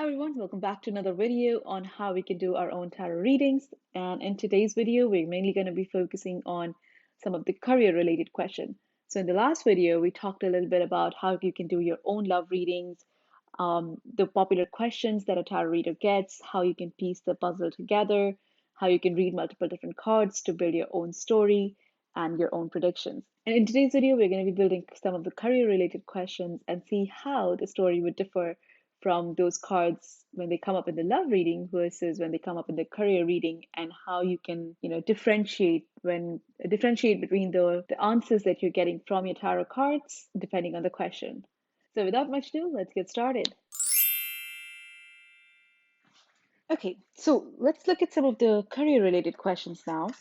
Hi everyone, welcome back to another video on how we can do our own tarot readings. And in today's video, we're mainly going to be focusing on some of the career related questions. So in the last video, we talked a little bit about how you can do your own love readings, the popular questions that a tarot reader gets, how you can piece the puzzle together, how you can read multiple different cards to build your own story and your own predictions. And in today's video, we're going to be building some of the career related questions and see how the story would differ from those cards when they come up in the love reading versus when they come up in the career reading, and how you can differentiate between the answers that you're getting from your tarot cards depending on the question. So without much ado, let's get started. Okay, so let's look at some of the career related questions now.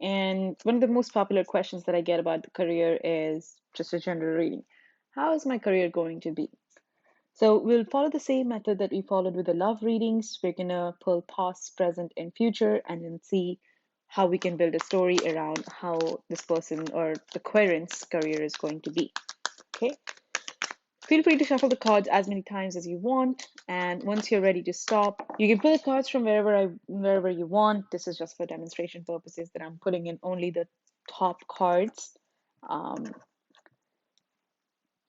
And one of the most popular questions that I get about the career is just a general reading. How is my career going to be? So we'll follow the same method that we followed with the love readings. We're gonna pull past, present, and future, and then see how we can build a story around how this person or the querent's career is going to be. Okay. Feel free to shuffle the cards as many times as you want, and once you're ready to stop, you can pull the cards from wherever you want. This is just for demonstration purposes that I'm putting in only the top cards. Um,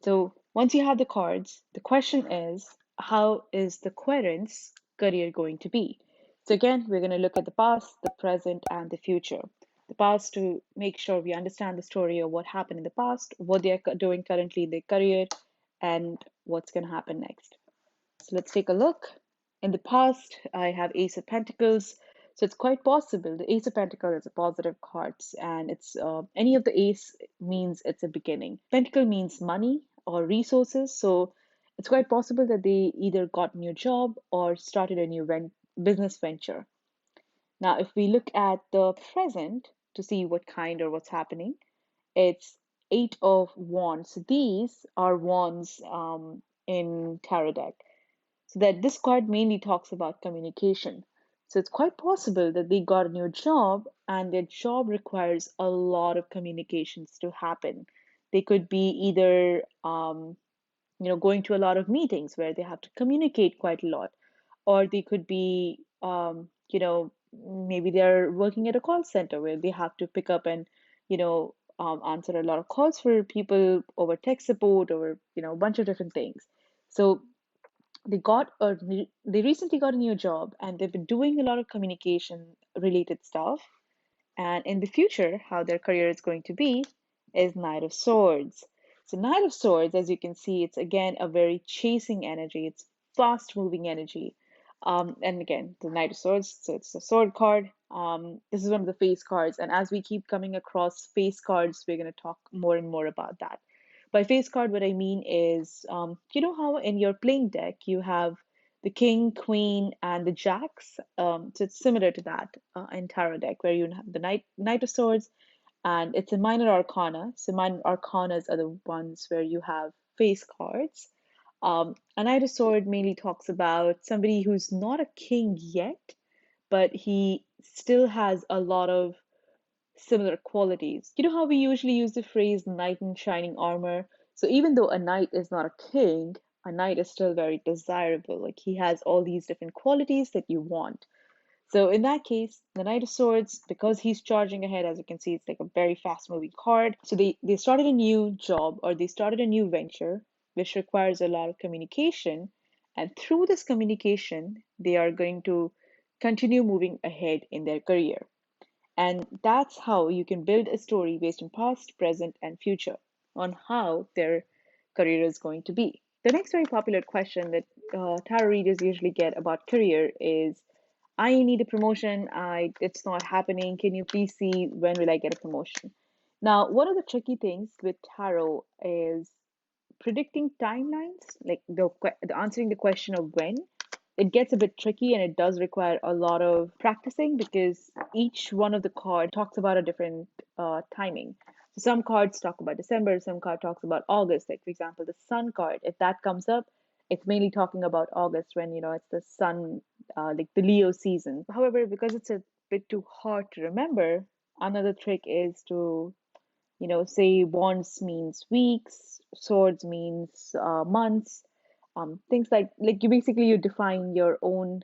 So once you have the cards, the question is, how is the querent's career going to be? So again, we're going to look at the past, the present, and the future. The past to make sure we understand the story of what happened in the past, what they're doing currently in their career, and what's going to happen next. So let's take a look. In the past, I have Ace of Pentacles. So it's quite possible. The Ace of Pentacles is a positive card, and it's any of the ace means it's a beginning. Pentacle means money or resources. So it's quite possible that they either got a new job or started a new business venture. Now, if we look at the present to see what kind or what's happening, it's Eight of Wands. These are wands in tarot deck. So that this card mainly talks about communication. So it's quite possible that they got a new job and their job requires a lot of communications to happen. They could be either going to a lot of meetings where they have to communicate quite a lot, or they could be maybe they're working at a call center where they have to pick up and answer a lot of calls for people over tech support, over a bunch of different things. So they recently got a new job and they've been doing a lot of communication related stuff. And in the future, how their career is going to be is Knight of Swords. So Knight of Swords, as you can see, it's again a very chasing energy. It's fast moving energy. And again, the Knight of Swords, so it's a sword card. This is one of the face cards, and as we keep coming across face cards, we're going to talk more and more about that. By face card, what I mean is, you know how in your playing deck you have the king, queen, and the jacks. So it's similar to that in tarot deck, where you have the knight of swords, and it's a minor arcana. So minor arcanas are the ones where you have face cards. A knight of sword mainly talks about somebody who's not a king yet, but he still has a lot of similar qualities. You know how we usually use the phrase knight in shining armor? So even though a knight is not a king, a knight is still very desirable. Like he has all these different qualities that you want. So in that case, the Knight of Swords, because he's charging ahead, as you can see, it's like a very fast moving card. So they started a new job or they started a new venture, which requires a lot of communication. And through this communication, they are going to continue moving ahead in their career. And that's how you can build a story based on past, present, and future on how their career is going to be. The next very popular question that tarot readers usually get about career is, I need a promotion. It's not happening. Can you please see when will I get a promotion? Now, one of the tricky things with tarot is predicting timelines, like the answering the question of when. It gets a bit tricky and it does require a lot of practicing because each one of the cards talks about a different timing. So some cards talk about December, some card talks about August. Like for example, the Sun card, if that comes up, it's mainly talking about August when it's the Sun, like the Leo season. However, because it's a bit too hard to remember, another trick is to say wands means weeks, swords means months, things like you define your own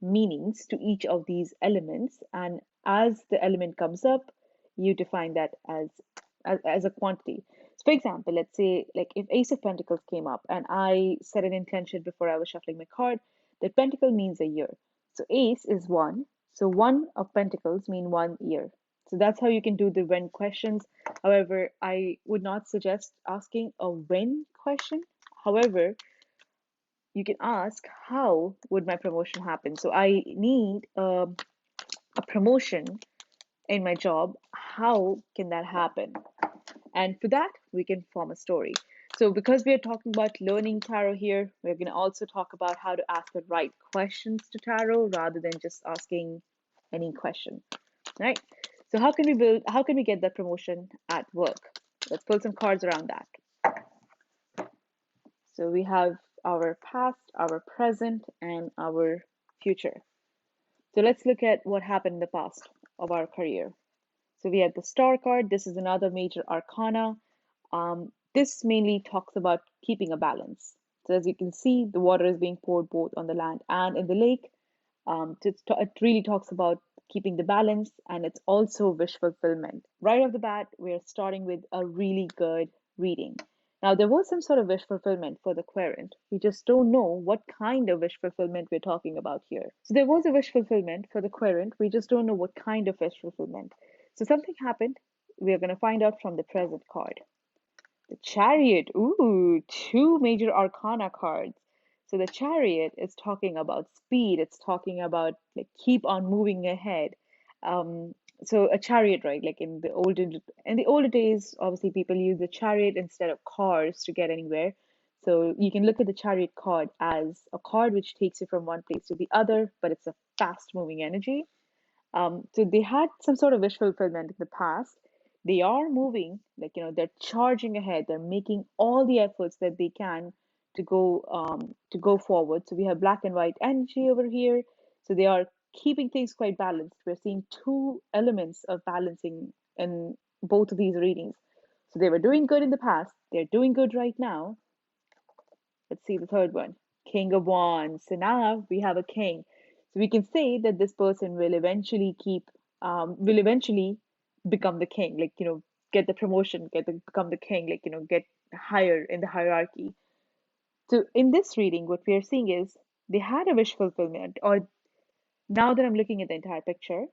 meanings to each of these elements, and as the element comes up, you define that as a quantity. So for example, let's say like if Ace of Pentacles came up and I set an intention before I was shuffling my card that Pentacle means a year. So Ace is one, so one of Pentacles mean 1 year. So that's how you can do the when questions. However, I would not suggest asking a when question. However, you can ask, how would my promotion happen? So I need a promotion in my job. How can that happen? And for that, we can form a story. So because we are talking about learning tarot here, we're going to also talk about how to ask the right questions to tarot rather than just asking any question, right? So how can we get that promotion at work? Let's pull some cards around that. So we have our past, our present, and our future. So let's look at what happened in the past of our career. So we have the Star card. This is another major arcana. This mainly talks about keeping a balance. So as you can see, the water is being poured both on the land and in the lake. It really talks about keeping the balance, and it's also wish fulfillment. Right off the bat, we're starting with a really good reading. Now, there was some sort of wish fulfillment for the querent. We just don't know what kind of wish fulfillment we're talking about here. So, there was a wish fulfillment for the querent. We just don't know what kind of wish fulfillment. So, something happened. We are going to find out from the present card. The Chariot. Ooh, two major arcana cards. So the Chariot is talking about speed. It's talking about like keep on moving ahead. Um, so a chariot, right? Like in the older days, obviously people use the chariot instead of cars to get anywhere. So you can look at the chariot card as a card which takes you from one place to the other, but it's a fast moving energy. So they had some sort of wish fulfillment in the past. They are moving, like, they're charging ahead. They're making all the efforts that they can to go forward. So we have black and white energy over here. So they are keeping things quite balanced. We're seeing two elements of balancing in both of these readings. So they were doing good in the past. They're doing good right now. Let's see the third one. King of Wands. So now we have a king. So we can say that this person will eventually become the king, like, get the promotion, become the king, like, get higher in the hierarchy. So in this reading, what we are seeing is they had a wish fulfillment, or now that I'm looking at the entire picture,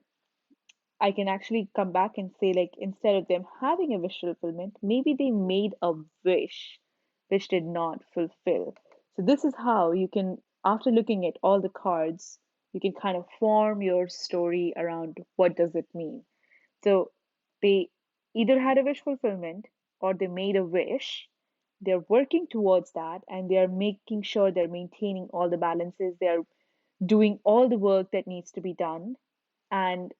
I can actually come back and say, like, instead of them having a wish fulfillment, maybe they made a wish which did not fulfill. So, this is how you can, after looking at all the cards, you can kind of form your story around what does it mean. So, they either had a wish fulfillment or they made a wish. They're working towards that and they're making sure they're maintaining all the balances. They're doing all the work that needs to be done. And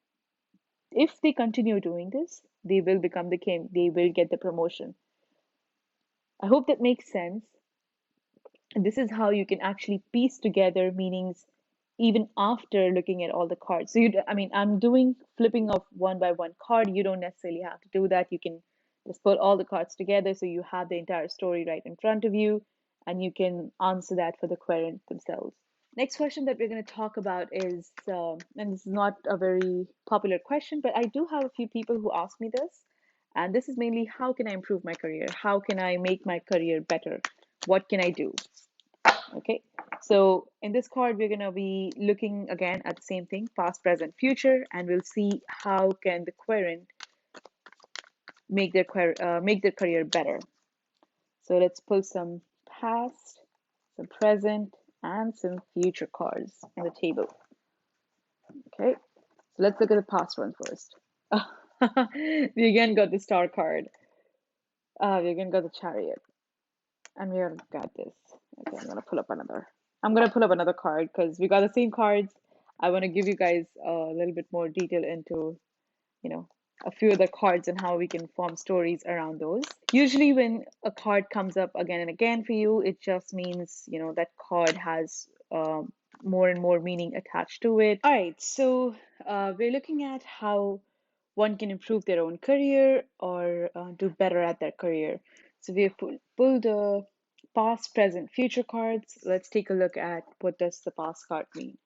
if they continue doing this, they will become the king, they will get the promotion. I hope that makes sense. And this is how you can actually piece together meanings even after looking at all the cards. So I'm doing flipping of one by one card. You don't necessarily have to do that. You can just put all the cards together so you have the entire story right in front of you and you can answer that for the querent themselves. Next question that we're going to talk about is, and this is not a very popular question, but I do have a few people who ask me this. And this is mainly, how can I improve my career? How can I make my career better? What can I do? Okay, so in this card, we're going to be looking again at the same thing, past, present, future, and we'll see how can the querent make their career better. So let's pull some past, some present, and some future cards on the table. Okay, so let's look at the past one first. We again got the star card. We again got the chariot. And we got this. Okay, I'm gonna pull up another. I'm gonna pull up another card because we got the same cards. I want to give you guys a little bit more detail into, you know, a few of the cards and how we can form stories around those. Usually, when a card comes up again and again for you, it just means, that card has more and more meaning attached to it. All right, so we're looking at how one can improve their own career or do better at their career. So we have pulled a past, present, future cards. Let's take a look at what does the past card mean.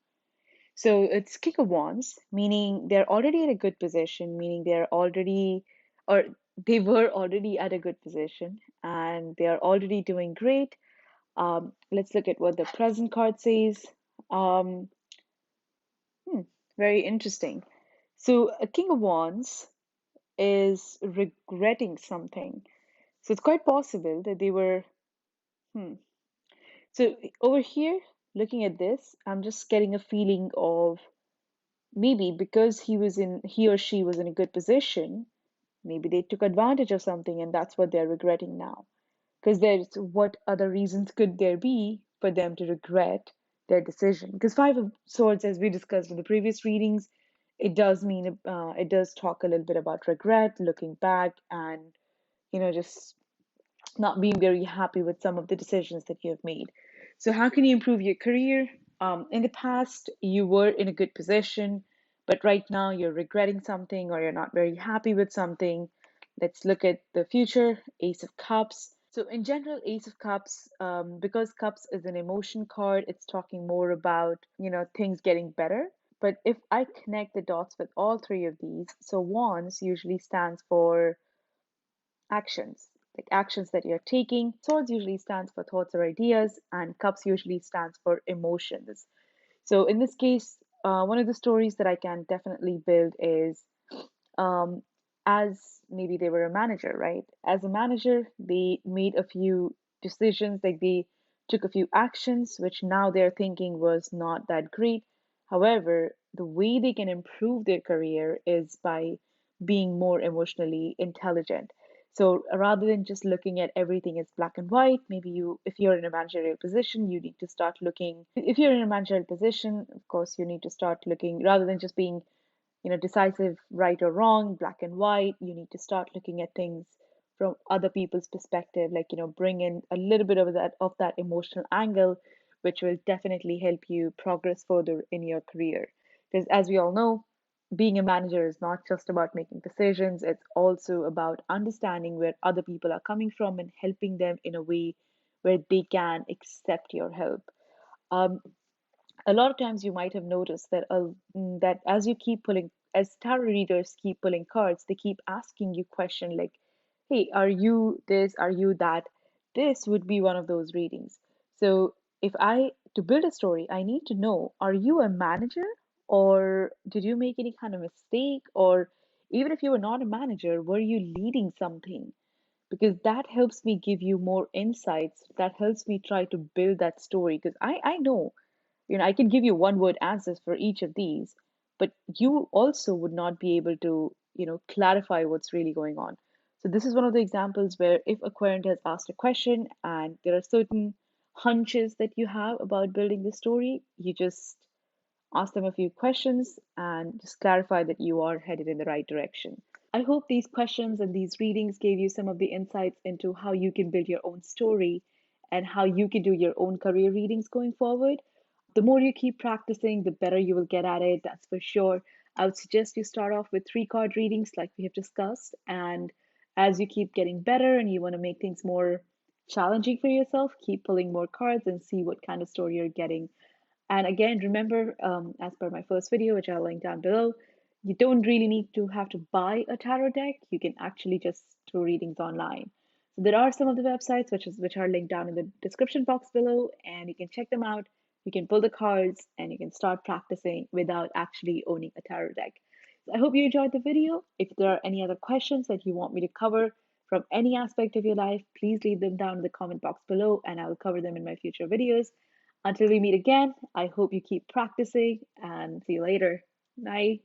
So it's King of Wands, meaning they're already in a good position, meaning they're already, or they were already at a good position, and they are already doing great. Let's look at what the present card says. Um, hmm, Very interesting. So a King of Wands is regretting something. So it's quite possible that they were. Hmm. So over here, looking at this, I'm just getting a feeling of maybe because he or she was in a good position, maybe they took advantage of something and that's what they're regretting now. Because there's what other reasons could there be for them to regret their decision? Because Five of Swords, as we discussed in the previous readings, it does talk a little bit about regret, looking back, and just not being very happy with some of the decisions that you have made. So, how can you improve your career? In the past, you were in a good position, but right now you're regretting something or you're not very happy with something. Let's look at the future. Ace of Cups. So, in general, Ace of Cups, because Cups is an emotion card, it's talking more about, things getting better. But if I connect the dots with all three of these, so Wands usually stands for actions, like actions that you're taking. Swords usually stands for thoughts or ideas, and cups usually stands for emotions. So in this case, one of the stories that I can definitely build is um, as maybe they were a manager, right? As a manager, they made a few decisions, like they took a few actions, which now they're thinking was not that great. However, the way they can improve their career is by being more emotionally intelligent. So rather than just looking at everything as black and white, maybe if you're in a managerial position, you need to start looking. If you're in a managerial position, of course, you need to start looking rather than just being decisive right or wrong, black and white. You need to start looking at things from other people's perspective, like bring in a little bit of that emotional angle, which will definitely help you progress further in your career. Because as we all know, being a manager is not just about making decisions, it's also about understanding where other people are coming from and helping them in a way where they can accept your help. Um, a lot of times you might have noticed that as you keep pulling, as tarot readers keep pulling cards, they keep asking you question like, hey, are you this, are you that? This would be one of those readings. So if I to build a story, I need to know, are you a manager, or did you make any kind of mistake, or even if you were not a manager, were you leading something? Because that helps me give you more insights, that helps me try to build that story. Because I know, I can give you one word answers for each of these, but you also would not be able to, clarify what's really going on. So this is one of the examples where if a client has asked a question and there are certain hunches that you have about building the story, you just ask them a few questions and just clarify that you are headed in the right direction. I hope these questions and these readings gave you some of the insights into how you can build your own story and how you can do your own career readings going forward. The more you keep practicing, the better you will get at it, that's for sure. I would suggest you start off with three card readings, like we have discussed. And as you keep getting better and you want to make things more challenging for yourself, keep pulling more cards and see what kind of story you're getting. And again, remember, as per my first video, which I'll link down below, you don't really need to have to buy a tarot deck. You can actually just do readings online. So there are some of the websites which are linked down in the description box below, and you can check them out. You can pull the cards and you can start practicing without actually owning a tarot deck. So I hope you enjoyed the video. If there are any other questions that you want me to cover from any aspect of your life, please leave them down in the comment box below and I will cover them in my future videos. Until we meet again, I hope you keep practicing and see you later. Bye.